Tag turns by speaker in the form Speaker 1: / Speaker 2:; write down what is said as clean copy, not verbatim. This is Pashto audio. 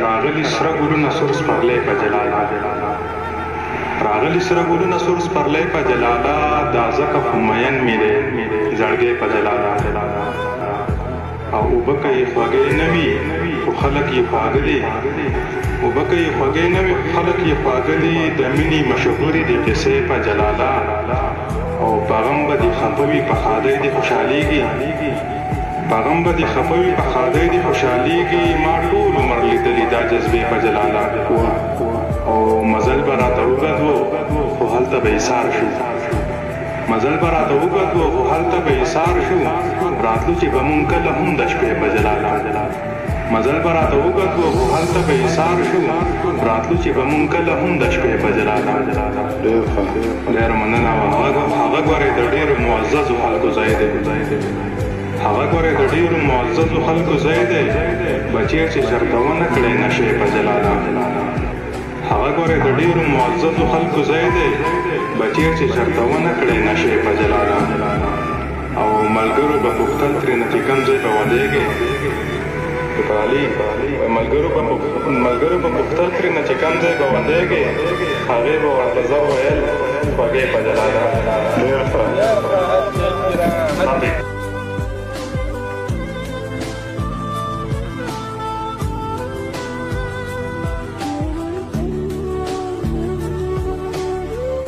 Speaker 1: راغلی سره ګلونه سور سپرلی په جلالا راغلی سره ګلونه سور سپرلی په جلالا دا ځکه خو مین مې دی زړګی په جلالا او اوبه که یې خوږې نه وي خو خلک یې خواږه دي اوبه که یې خوږې نه وي خلک یې خواږه دي د مینې مشهورې دي قصې په جلالا او په غم به دې خفه وي په ښادۍ دې خوشحالېږي په غم به دې خفه وي په ښادۍ دې خوشحالېږي ما ټول عمر لیدلي دا جذبې په جلالا او مزل به راته اوږد و خو هلته به ایسار شو مزل به راته اوږد و خو هلته به ایسار شو راتلو چې به مونږ کله هم د شپې په جلالا مزل به راته اوږد و خو هلته به ایسار شو راتلو چې به مونږ کله هم د شپې په جلالا ډېر مننه هغه ګورې د ډېرو معززو خلکو ځای دی هغه ګورې د ډېرو معززو خلکو ځای دی بچی چې چرته ونه کړی نشې په جلالا هغه ګورې د ډېرو معززو خلکو ځای دی بچی چې چرته ونه کړی نشې په جلالا او ملګرو به پوښتل ترېنه چې کوم ځای به ودېږې ملګرو به پوښتل ترېنه چې کوم ځای به ودېږې هغې به ورته زه ویل خوږې په جلالا ډېر ښه